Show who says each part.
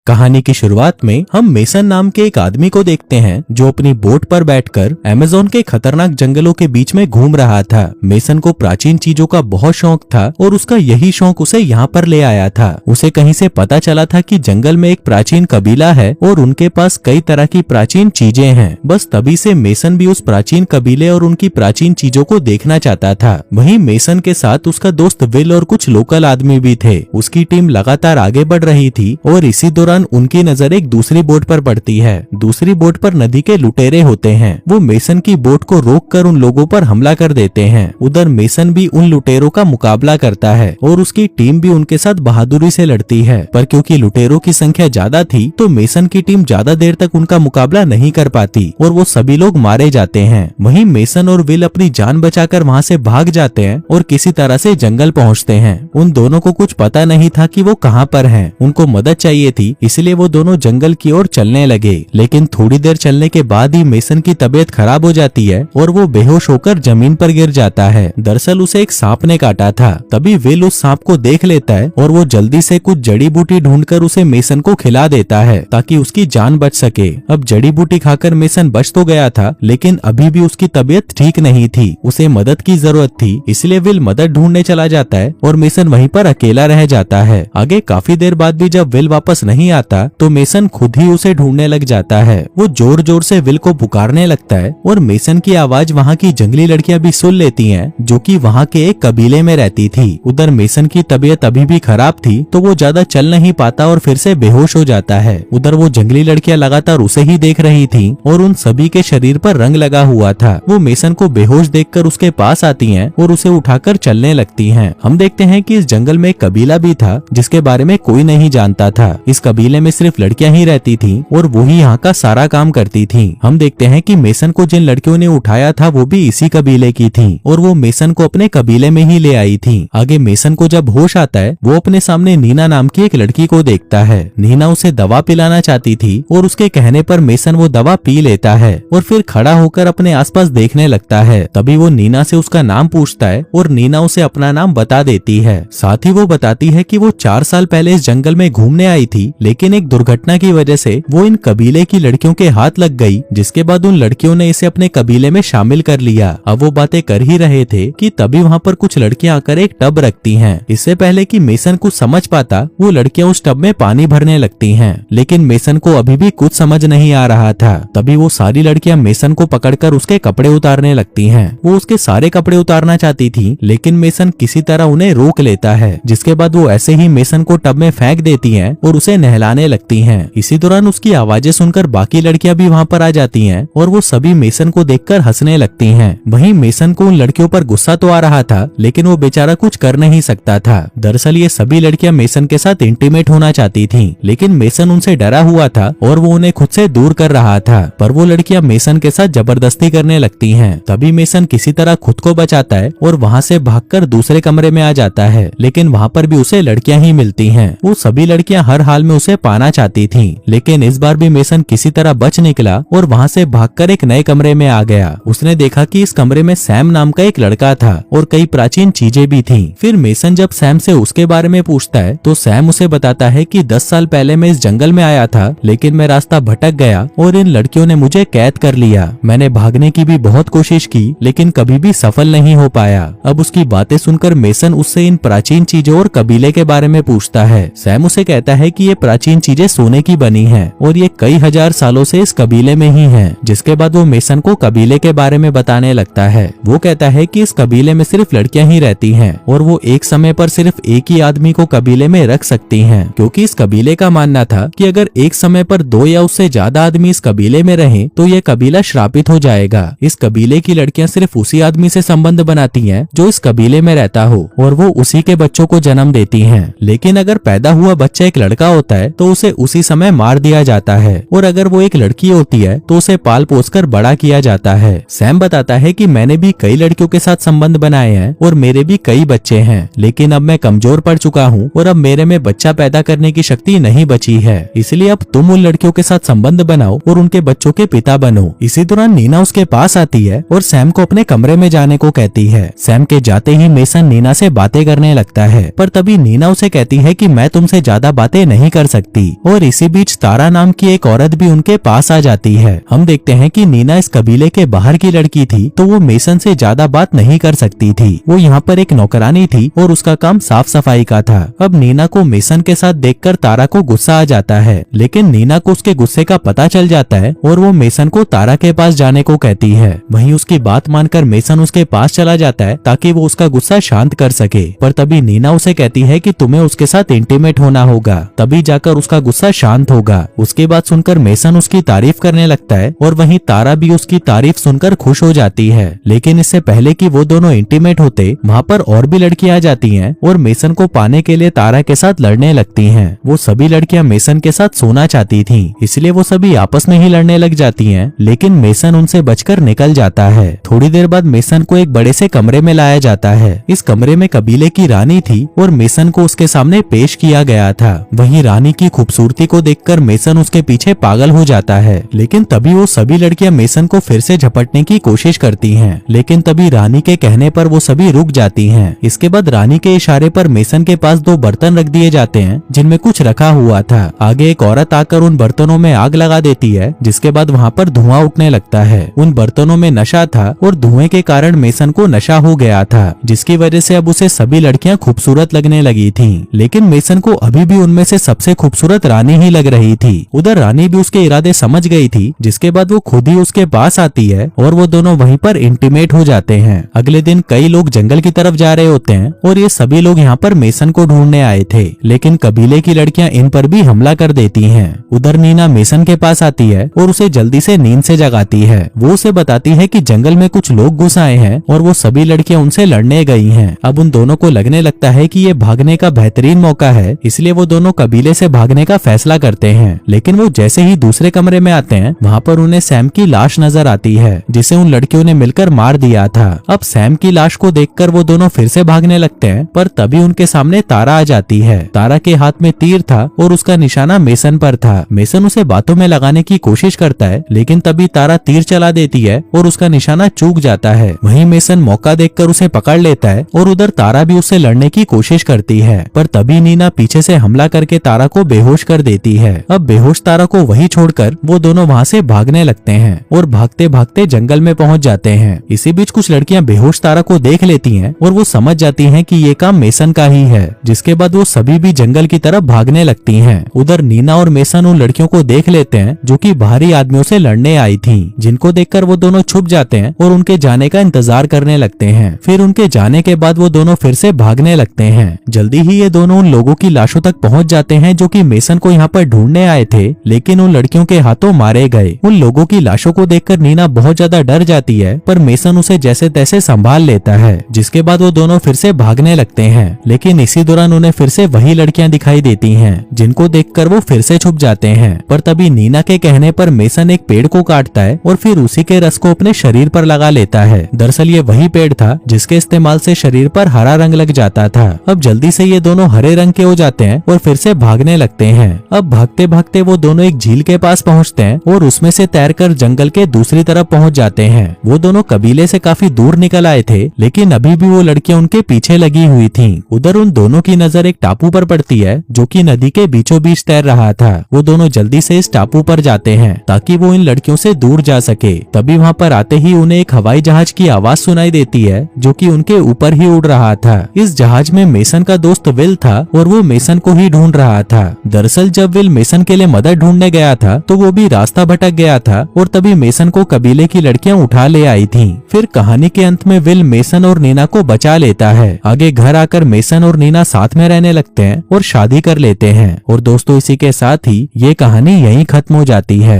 Speaker 1: कहानी की शुरुआत में हम मेसन नाम के एक आदमी को देखते हैं जो अपनी बोट पर बैठकर अमेज़न के खतरनाक जंगलों के बीच में घूम रहा था। मेसन को प्राचीन चीजों का बहुत शौक था और उसका यही शौक उसे यहाँ पर ले आया था। उसे कहीं से पता चला था कि जंगल में एक प्राचीन कबीला है और उनके पास कई तरह की प्राचीन चीजें हैं। बस तभी से मेसन भी उस प्राचीन कबीले और उनकी प्राचीन चीजों को देखना चाहता था। वहीं मेसन के साथ उसका दोस्त विल और कुछ लोकल आदमी भी थे। उसकी टीम लगातार आगे बढ़ रही थी और इसी दौरान उनकी नजर एक दूसरी बोट पर पड़ती है। दूसरी बोट पर नदी के लुटेरे होते हैं। वो मेसन की बोट को रोककर उन लोगों पर हमला कर देते हैं। उधर मेसन भी उन लुटेरों का मुकाबला करता है और उसकी टीम भी उनके साथ बहादुरी से लड़ती है, पर क्योंकि लुटेरों की संख्या ज्यादा थी तो मेसन की टीम ज्यादा देर तक उनका मुकाबला नहीं कर पाती और वो सभी लोग मारे जाते हैं। वहीं मेसन और विल अपनी जान बचाकर वहाँ से भाग जाते हैं और किसी तरह से जंगल पहुँचते हैं। उन दोनों को कुछ पता नहीं था कि वो कहाँ पर हैं। उनको मदद चाहिए थी, इसलिए वो दोनों जंगल की ओर चलने लगे। लेकिन थोड़ी देर चलने के बाद ही मेसन की तबीयत खराब हो जाती है और वो बेहोश होकर जमीन पर गिर जाता है। दरअसल उसे एक सांप ने काटा था। तभी विल उस सांप को देख लेता है और वो जल्दी से कुछ जड़ी बूटी ढूंढकर उसे मेसन को खिला देता है ताकि उसकी जान बच सके। अब जड़ी बूटी खाकर मेसन बच तो गया था, लेकिन अभी भी उसकी तबीयत ठीक नहीं थी। उसे मदद की जरूरत थी, इसलिए विल मदद ढूंढने चला जाता है और मेसन वहीं पर अकेला रह जाता है। आगे काफी देर बाद भी जब विल वापस नहीं आता तो मेसन खुद ही उसे ढूंढने लग जाता है। वो जोर जोर से विल को पुकारने लगता है और मेसन की आवाज वहाँ की जंगली लड़कियां भी सुन लेती हैं, जो कि वहाँ के एक कबीले में रहती थी। उधर मेसन की तबीयत अभी भी खराब थी तो वो ज्यादा चल नहीं पाता और फिर से बेहोश हो जाता है। उधर वो जंगली लड़कियां लगातार उसे ही देख रही थी और उन सभी के शरीर पर रंग लगा हुआ था। वो मेसन को बेहोश देखकर उसके पास आती हैं और उसे उठाकर चलने लगती हैं। हम देखते हैं कि इस जंगल में एक कबीला भी था जिसके बारे में कोई नहीं जानता था। इस कबीले में सिर्फ लड़कियां ही रहती थी और वो ही यहाँ का सारा काम करती थी। हम देखते हैं कि मेसन को जिन लड़कियों ने उठाया था वो भी इसी कबीले की थी और वो मेसन को अपने कबीले में ही ले आई थी। आगे मेसन को जब होश आता है वो अपने सामने नीना नाम की एक लड़की को देखता है। नीना उसे दवा पिलाना चाहती थी और उसके कहने पर मेसन वो दवा पी लेता है और फिर खड़ा होकर अपने आसपास देखने लगता है। तभी वो नीना से उसका नाम पूछता है और नीना उसे अपना नाम बता देती है। साथ ही वो बताती है कि वो 4 साल पहले इस जंगल में घूमने आई थी, लेकिन एक दुर्घटना की वजह से वो इन कबीले की लड़कियों के हाथ लग गई, जिसके बाद उन लड़कियों ने इसे अपने कबीले में शामिल कर लिया। अब वो बातें कर ही रहे थे कि तभी वहाँ पर कुछ लड़कियां आकर एक टब रखती हैं। इससे पहले कि मेसन कुछ समझ पाता वो लड़कियां उस टब में पानी भरने लगती हैं, लेकिन मेसन को अभी भी कुछ समझ नहीं आ रहा था। तभी वो सारी लड़कियां मेसन को पकड़कर उसके कपड़े उतारने लगती हैं। वो उसके सारे कपड़े उतारना चाहती थी, लेकिन मेसन किसी तरह उन्हें रोक लेता है, जिसके बाद वो ऐसे ही मेसन को टब में फेंक देती हैं और उसे नहलाने लगती हैं। इसी दौरान उसकी आवाजें सुनकर बाकी लड़कियां भी वहाँ पर आ जाती हैं और वो सभी मेसन को देखकर हंसने लगती हैं। वहीं मेसन को उन लड़कियों पर गुस्सा तो आ रहा था, लेकिन वो बेचारा कुछ कर नहीं सकता था। दरअसल ये सभी लड़कियां मेसन के साथ इंटीमेट होना चाहती थीं, लेकिन मेसन उनसे डरा हुआ था और वो उन्हें खुद से दूर कर रहा था, पर वो लड़कियां मेसन के साथ जबरदस्ती करने लगती हैं। तभी मेसन किसी तरह खुद को बचाता है और वहाँ से भागकर दूसरे कमरे में आ जाता है, लेकिन वहाँ पर भी उसे लड़कियां ही मिलती हैं। वो सभी लड़कियां हर हाल में उसे पाना चाहती थीं, लेकिन इस बार भी मेसन किसी तरह बच निकला और वहाँ से भागकर एक नए कमरे में आ गया। उसने देखा कि इस कमरे में सैम नाम का एक लड़का था और कई प्राचीन चीजें भी थीं। फिर मेसन जब सैम से उसके बारे में पूछता है तो सैम उसे बताता है कि 10 साल पहले मैं इस जंगल में आया था, लेकिन मैं रास्ता भटक गया और इन लड़कियों ने मुझे कैद कर लिया। मैंने भागने की भी बहुत कोशिश की, लेकिन कभी भी सफल नहीं हो पाया। अब उसकी बातें सुनकर मेसन उससे इन प्राचीन चीजों और कबीले के बारे में पूछता है। सैम उसे कहता है कि ये प्राचीन चीजें सोने की बनी हैं और ये कई हजार सालों से इस कबीले में ही हैं। जिसके बाद वो मेसन को कबीले के बारे में बताने लगता है। वो कहता है कि इस कबीले में सिर्फ लड़कियां ही रहती हैं और वो एक समय पर सिर्फ एक ही आदमी को कबीले में रख सकती हैं, क्योंकि इस कबीले का मानना था कि अगर एक समय पर 2 या उससे ज्यादा आदमी इस कबीले में रहें तो ये कबीला श्रापित हो जाएगा। इस कबीले की लड़कियां सिर्फ उसी आदमी से संबंध बनाती हैं जो इस कबीले में रहता हो और वो उसी के बच्चों को जन्म देती हैं। लेकिन अगर पैदा हुआ बच्चा एक लड़का होता है तो उसे उसी समय मार दिया जाता है, और अगर वो एक लड़की होती है तो उसे पाल पोस कर बड़ा किया जाता है। सैम बताता है कि मैंने भी कई लड़कियों के साथ संबंध बनाए हैं और मेरे भी कई बच्चे हैं, लेकिन अब मैं कमजोर पड़ चुका हूँ और अब मेरे में बच्चा पैदा करने की शक्ति नहीं बची है। इसलिए अब तुम उन लड़कियों के साथ संबंध बनाओ और उनके बच्चों के पिता बनो। इसी दौरान नीना उसके पास आती है और सैम को अपने कमरे में जाने को कहती है। सैम के जाते ही मेसन नीना से बातें करने लगता है, पर तभी नीना उसे कहती है कि मैं तुमसे ज्यादा बातें नहीं कर सकती। और इसी बीच तारा नाम की एक औरत भी उनके पास आ जाती है। हम देखते हैं कि नीना इस कबीले के बाहर की लड़की थी, तो वो मेसन से ज्यादा बात नहीं कर सकती थी। वो यहाँ पर एक नौकरानी थी और उसका काम साफ सफाई का था। अब नीना को मेसन के साथ देखकर तारा को गुस्सा आ जाता है, लेकिन नीना को उसके गुस्से का पता चल जाता है और वो मेसन को तारा के पास जाने को कहती है। वहीं उसकी बात मानकर मेसन उसके पास चला जाता है ताकि वो उसका गुस्सा शांत कर सके। पर तभी नीना उसे कहती है कि तुम्हें उसके साथ इंटीमेट होना होगा, तभी जाकर उसका गुस्सा शांत होगा। उसके बाद सुनकर मेसन उसकी तारीफ करने लगता है और वहीं तारा भी उसकी तारीफ सुनकर खुश हो जाती है। लेकिन इससे पहले कि वो दोनों इंटीमेट होते, वहाँ पर और भी लड़कियां आ जाती हैं और मेसन को पाने के लिए तारा के साथ लड़ने लगती हैं। वो सभी लड़कियां मेसन के साथ सोना चाहती थीं, इसलिए वो सभी आपस में ही लड़ने लग जाती हैं, लेकिन मेसन उनसे बचकर निकल जाता है। थोड़ी देर बाद मेसन को एक बड़े से कमरे में लाया जाता है। इस कमरे में कबीले की रानी थी और मेसन को उसके सामने पेश किया गया था। वहीं रानी की खूबसूरती को देखकर मेसन उसके पीछे पागल हो जाता है, लेकिन तभी वो सभी लड़कियां मेसन को फिर से झपटने की कोशिश करती हैं, लेकिन तभी रानी के कहने पर वो सभी रुक जाती हैं। इसके बाद रानी के इशारे पर मेसन के पास 2 बर्तन रख दिए जाते हैं जिनमें कुछ रखा हुआ था। आगे एक औरत आकर उन बर्तनों में आग लगा देती है, जिसके बाद वहाँ पर धुआं उठने लगता है। उन बर्तनों में नशा था और धुएं के कारण मेसन को नशा हो गया था, जिसकी वजह से अब उसे सभी लड़कियां खूबसूरत लगने लगी थीं। लेकिन मेसन को अभी भी उनमें से सबसे खूबसूरत रानी ही लग रही थी। उधर रानी भी उसके इरादे समझ गई थी, जिसके बाद वो खुद ही उसके पास आती है और वो दोनों वहीं पर इंटीमेट हो जाते हैं। अगले दिन कई लोग जंगल की तरफ जा रहे होते हैं और ये सभी लोग यहाँ पर मेसन को ढूंढने आए थे, लेकिन कबीले की लड़कियां इन पर भी हमला कर देती हैं। उधर नीना मेसन के पास आती है और उसे जल्दी से नींद से जगाती है। वो उसे बताती है कि जंगल में कुछ लोग घुस आए हैं और वो सभी लड़कियां उनसे लड़ने गई हैं। अब उन दोनों को लगने लगता है कि ये भागने का बेहतरीन मौका है, इसलिए वो दोनों कबीले से भागने का फैसला करते हैं। लेकिन वो जैसे ही दूसरे कमरे में आते हैं, वहाँ पर उन्हें सैम की लाश नजर आती है, जिसे उन लड़कियों ने मिलकर मार दिया था। अब सैम की लाश को देखकर वो दोनों फिर से भागने लगते हैं, पर तभी उनके सामने तारा आ जाती है। तारा के हाथ में तीर था और उसका निशाना मेसन पर था। मेसन उसे बातों में लगाने की कोशिश करता है, लेकिन तभी तारा तीर चला देती है और उसका निशाना चूक जाता है। वहीं मेसन मौका देखकर उसे पकड़ लेता है और उधर तारा भी उससे लड़ने की कोशिश करती है, पर तभी नीना पीछे से हमला करके तारा को बेहोश कर देती है। अब बेहोश तारा को वहीं छोड़कर वो दोनों वहाँ से भागने लगते हैं और भागते भागते जंगल में पहुँच जाते हैं। इसी बीच कुछ लड़कियां बेहोश तारा को देख लेती हैं और वो समझ जाती हैं कि ये काम मेसन का ही है, जिसके बाद वो सभी भी जंगल की तरफ भागने लगती हैं। उधर नीना और मेसन उन लड़कियों को देख लेते हैं जो कि बाहरी आदमियों से लड़ने आई थीं, जिनको देखकर वो दोनों छुप जाते हैं और उनके जाने का इंतजार करने लगते हैं। फिर उनके जाने के बाद वो दोनों फिर से भागने लगते हैं। जल्दी ही ये दोनों उन लोगों की लाशों तक पहुंच जाते हैं जो कि मेसन को यहाँ पर ढूंढने आए थे, लेकिन उन लड़कियों के हाथों मारे गए। उन लोगों की लाशों को देखकर नीना बहुत ज्यादा डर जाती है, पर मेसन उसे जैसे तैसे संभाल लेता है, जिसके बाद वो दोनों फिर से भागने लगते हैं। लेकिन इसी दौरान उन्हें फिर से वही लड़कियां दिखाई देती हैं, जिनको देखकर वो फिर से छुप जाते हैं। पर तभी नीना के कहने पर मेसन एक पेड़ को काटता है और फिर उसी के रस को अपने शरीर पर लगा लेता है। दरअसल ये वही पेड़ था जिसके इस्तेमाल से शरीर पर हरा रंग लग जाता था। अब जल्दी से ये दोनों हरे रंग के हो जाते हैं और फिर से भागने लगते हैं। अब भागते भागते वो दोनों एक झील के पास पहुंचते हैं और उसमें से तैरकर जंगल के दूसरी तरफ पहुंच जाते हैं। वो दोनों कबीले से काफी दूर निकल आए थे, लेकिन अभी भी वो लड़कियां उनके पीछे लगी हुई थीं। उधर उन दोनों की नजर एक टापू पर पड़ती है जो कि नदी के बीचों बीच तैर रहा था। वो दोनों जल्दी से इस टापू पर जाते हैं ताकि वो इन लड़कियों से दूर जा सके। तभी वहाँ पर आते ही उन्हें एक हवाई जहाज की आवाज सुनाई देती है जो कि उनके ऊपर ही उड़ रहा था। इस जहाज में मेसन का दोस्त विल था और वो मेसन को ही ढूंढ रहा था। दरअसल जब विल मेसन के लिए मदद ढूंढने गया था तो वो भी रास्ता भटक गया था और तभी मेसन को कबीले की लड़कियां उठा ले आई थीं। फिर कहानी के अंत में विल मेसन और नीना को बचा लेता है। आगे घर आकर मेसन और नीना साथ में रहने लगते हैं और शादी कर लेते हैं। और दोस्तों इसी के साथ ही ये कहानी यहीं खत्म हो जाती है।